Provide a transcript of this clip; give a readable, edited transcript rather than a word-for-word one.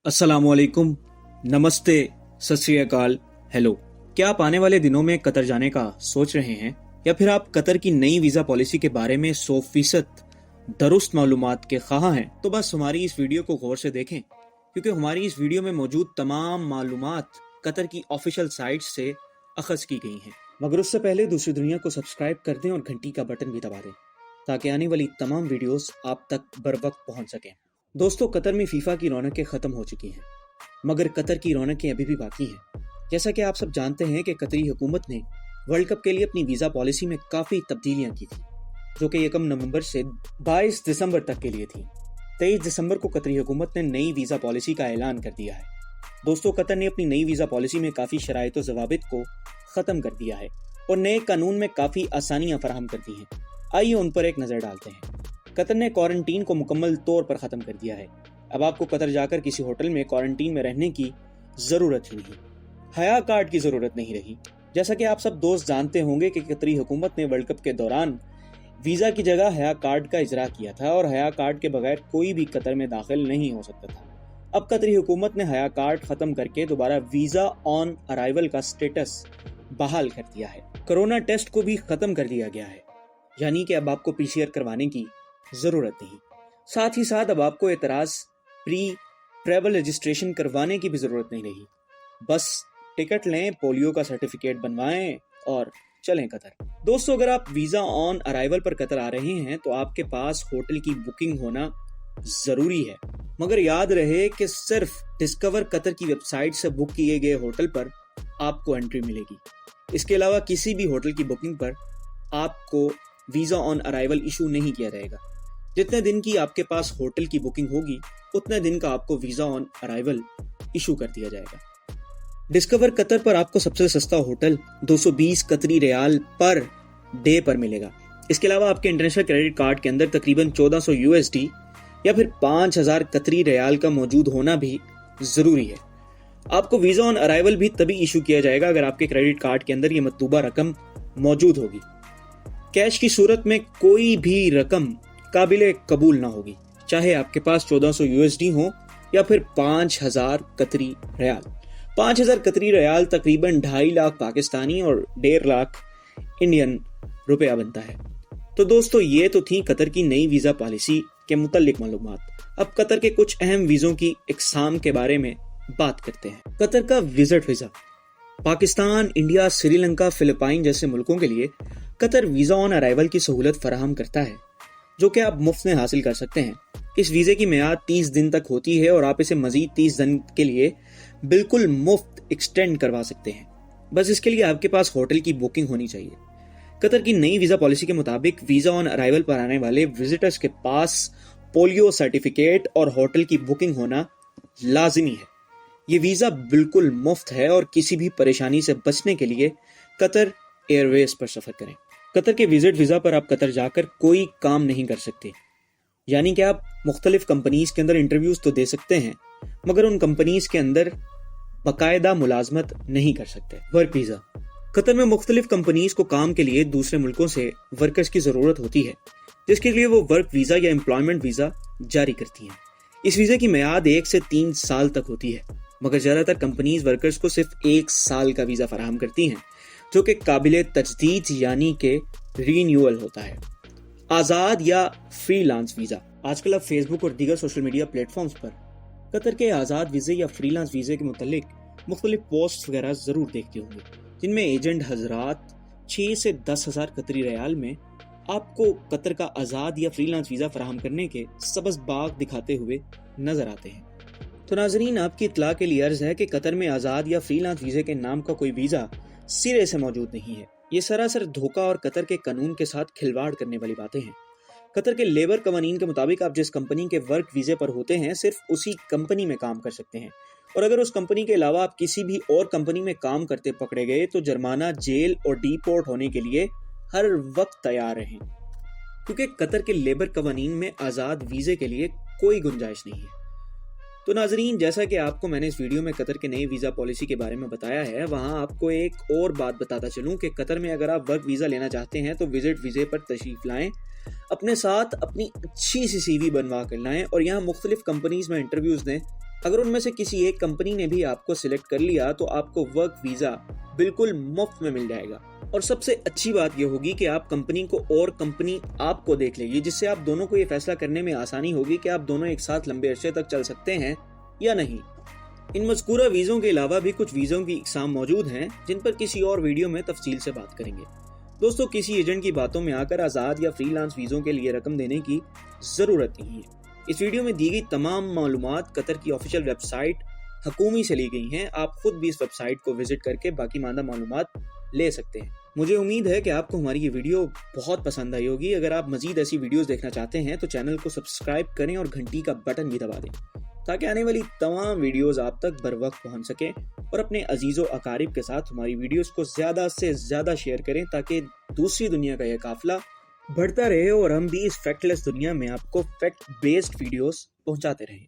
अस्सलाम वालेकुम, नमस्ते, सत श्री अकाल, हेलो। क्या आप आने वाले दिनों में कतर जाने का सोच रहे हैं या फिर आप कतर की नई वीज़ा पॉलिसी के बारे में 100% दुरुस्त मालूमात के ख़्वाह हैं? तो बस हमारी इस वीडियो को गौर से देखें, क्योंकि हमारी इस वीडियो में मौजूद तमाम मालूमात कतर की ऑफिशियल साइट से अखज़ की गई हैं। मगर उससे पहले दूसरी दुनिया को सब्सक्राइब कर दें और घंटी का बटन भी दबा दें ताकि आने वाली तमाम वीडियोस आप तक बर वक्त पहुँच सकें। दोस्तों, कतर में फीफा की रौनकें ख़त्म हो चुकी हैं, मगर कतर की रौनकें अभी भी बाकी हैं। जैसा कि आप सब जानते हैं कि कतरी हुकूमत ने वर्ल्ड कप के लिए अपनी वीज़ा पॉलिसी में काफ़ी तब्दीलियां की थी, जो कि 1 नवंबर से 22 दिसंबर तक के लिए थी। 23 दिसंबर को कतरी हुकूमत ने नई वीज़ा पॉलिसी का ऐलान कर दिया है। दोस्तों, कतर ने अपनी नई वीज़ा पॉलिसी में काफ़ी शराइत व ज़वाबित को ख़त्म कर दिया है और नए कानून में काफ़ी आसानियाँ फराहम कर दी हैं। आइए उन पर एक नज़र डालते हैं। कतर ने क्वारंटीन को मुकम्मल तौर पर ख़त्म कर दिया है। अब आपको कतर जाकर किसी होटल में क्वारंटीन में रहने की ज़रूरत ही नहीं, हया कार्ड की ज़रूरत नहीं रही। जैसा कि आप सब दोस्त जानते होंगे कि कतरी हुकूमत ने वर्ल्ड कप के दौरान वीज़ा की जगह हया कार्ड का इजरा किया था और हया कार्ड के बगैर कोई भी कतर में दाखिल नहीं हो सकता था। अब कतरी हुकूमत ने हया कार्ड ख़त्म करके दोबारा वीज़ा ऑन अराइवल का स्टेटस बहाल कर दिया है। कोरोना टेस्ट को भी ख़त्म कर दिया गया है, यानी कि अब आपको PCR करवाने की ज़रूरत नहीं। साथ ही साथ अब आपको एतराज़ प्री ट्रैवल रजिस्ट्रेशन करवाने की भी ज़रूरत नहीं रही। बस टिकट लें, पोलियो का सर्टिफिकेट बनवाएं और चलें कतर। दोस्तों, अगर आप वीज़ा ऑन अराइवल पर कतर आ रहे हैं तो आपके पास होटल की बुकिंग होना ज़रूरी है, मगर याद रहे कि सिर्फ डिस्कवर कतर की वेबसाइट से बुक किए गए होटल पर आपको एंट्री मिलेगी। इसके अलावा किसी भी होटल की बुकिंग पर आपको वीज़ा ऑन अराइवल इशू नहीं किया जाएगा। जितने दिन की आपके पास होटल की बुकिंग होगी उतने दिन का आपको वीज़ा ऑन अराइवल इशू कर दिया जाएगा। डिस्कवर कतर पर आपको सबसे सस्ता होटल 220 कतरी रियाल पर डे पर मिलेगा। इसके अलावा आपके इंटरनेशनल क्रेडिट कार्ड के अंदर तकरीबन 1400 USD या फिर 5000 कतरी रियाल का मौजूद होना भी ज़रूरी है। आपको वीज़ा ऑन अराइवल भी तभी इशू किया जाएगा अगर आपके क्रेडिट कार्ड के अंदर ये मतलूबा रकम मौजूद होगी। कैश की सूरत में कोई भी रकम काबिले कबूल ना होगी, चाहे आपके पास 1400 USD हो या फिर 5000 कतरी रियाल। 5000 कतरी रियाल तकरीबन 2.5 लाख पाकिस्तानी और 1.5 लाख इंडियन रुपया बनता है। तो दोस्तों, ये तो थी कतर की नई वीज़ा पॉलिसी के मुतल्लिक मालूमात। अब कतर के कुछ अहम वीज़ों की इकसाम के बारे में बात करते हैं। कतर का visit visa Pakistan, India, Sri Lanka, Philippine जैसे मुल्कों के लिए कतर वीज़ा ऑन अराइवल की सहूलत फराहम करता है, जो कि आप मुफ्त में हासिल कर सकते हैं। इस वीज़े की मियाद 30 दिन तक होती है और आप इसे मज़ीद 30 दिन के लिए बिल्कुल मुफ्त एक्सटेंड करवा सकते हैं। बस इसके लिए आपके पास होटल की बुकिंग होनी चाहिए। कतर की नई वीज़ा पॉलिसी के मुताबिक वीज़ा ऑन अराइवल पर आने वाले विजिटर्स के पास पोलियो सर्टिफिकेट और होटल की बुकिंग होना लाजिमी है। ये वीज़ा बिल्कुल मुफ्त है और किसी भी परेशानी से बचने के लिए कतर एयरवेज पर सफ़र करें। कतर के विजिट वीज़ा पर आप कतर जाकर कोई काम नहीं कर सकते, यानी कि आप मुख्तलिफ कंपनीज के अंदर इंटरव्यूज तो दे सकते हैं, मगर उन कंपनीज के अंदर बाकायदा मुलाजमत नहीं कर सकते। वर्क वीज़ा कतर में मुख्तलिफ कंपनीज को काम के लिए दूसरे मुल्कों से वर्कर्स की ज़रूरत होती है, जिसके लिए वो वर्क वीज़ा या एम्प्लॉयमेंट वीज़ा जारी करती हैं। इस वीज़े की मियाद 1 से 3 साल तक होती है, मगर ज़्यादातर कंपनीज वर्कर्स को सिर्फ 1 साल का वीज़ा फराहम करती हैं, जो कि काबिले तजदीद यानी कि रीन्यूअल होता है। आज़ाद या फ्रीलांस वीज़ा आजकल आप फेसबुक और दीगर सोशल मीडिया प्लेटफॉर्म्स पर कतर के आज़ाद वीज़े या फ्रीलांस वीज़े के मुतल्लिक मुख्तलिफ पोस्ट वगैरह ज़रूर देखते होंगे, जिनमें एजेंट हजरात 6 से 10,000 कतरी रियाल में आपको कतर का आज़ाद या फ्रीलांस वीज़ा फराहम करने के सबज़ बाग दिखाते हुए नज़र आते हैं। तो नाजरीन, आपकी इत्तला के लिए अर्ज़ है कि कतर में आज़ाद या फ्रीलांस वीज़े के नाम का कोई वीज़ा सिरे से मौजूद नहीं है। ये सरासर धोखा और कतर के कानून के साथ खिलवाड़ करने वाली बातें हैं। कतर के लेबर कवानीन के मुताबिक आप जिस कंपनी के वर्क वीज़े पर होते हैं सिर्फ उसी कंपनी में काम कर सकते हैं, और अगर उस कंपनी के अलावा आप किसी भी और कंपनी में काम करते पकड़े गए तो जुर्माना, जेल और डिपोर्ट होने के लिए हर वक्त तैयार रहें, क्योंकि कतर के लेबर कवानीन में आज़ाद वीज़े के लिए कोई गुंजाइश नहीं है। तो नाजरीन, जैसा कि आपको मैंने इस वीडियो में कतर के नई वीज़ा पॉलिसी के बारे में बताया है, वहाँ आपको एक और बात बताता चलूँ कि कतर में अगर आप वर्क वीज़ा लेना चाहते हैं तो विजिट वीज़े पर तशरीफ़ लाएं, अपने साथ अपनी अच्छी सी CV बनवा कर लाएं और यहाँ मुख्तलिफ कंपनीज में इंटरव्यूज़ दें اگر ان میں سے کسی ایک کمپنی نے بھی آپ کو سلیکٹ کر لیا تو آپ کو ورک ویزا بالکل مفت میں مل جائے گا، اور سب سے اچھی بات یہ ہوگی کہ آپ کمپنی کو اور کمپنی آپ کو دیکھ لے گی، جس سے آپ دونوں کو یہ فیصلہ کرنے میں آسانی ہوگی کہ آپ دونوں ایک ساتھ لمبے عرصے تک چل سکتے ہیں یا نہیں۔ ان مذکورہ ویزوں کے علاوہ بھی کچھ ویزوں کی اقسام موجود ہیں جن پر کسی اور ویڈیو میں تفصیل سے بات کریں گے۔ دوستو، کسی ایجنٹ کی باتوں میں آ کر آزاد یا فری لانس ویزوں کے لیے رقم دینے کی ضرورت نہیں ہے۔ اس ویڈیو میں دی گئی تمام معلومات قطر کی آفیشیل ویب سائٹ حکومی سے لی گئی ہیں۔ آپ خود بھی اس ویب سائٹ کو وزٹ کر کے باقی ماندہ معلومات لے سکتے ہیں۔ مجھے امید ہے کہ آپ کو ہماری یہ ویڈیو بہت پسند آئی ہوگی۔ اگر آپ مزید ایسی ویڈیوز دیکھنا چاہتے ہیں تو چینل کو سبسکرائب کریں اور گھنٹی کا بٹن بھی دبا دیں تاکہ آنے والی تمام ویڈیوز آپ تک بر وقت پہنچ سکیں، اور اپنے عزیز و اقارب کے ساتھ ہماری ویڈیوز کو زیادہ سے زیادہ شیئر کریں تاکہ دوسری دنیا کا یہ قافلہ بڑھتا رہے اور ہم بھی اس فیکٹ لیس دنیا میں آپ کو فیکٹ بیسڈ ویڈیوز پہنچاتے رہیں۔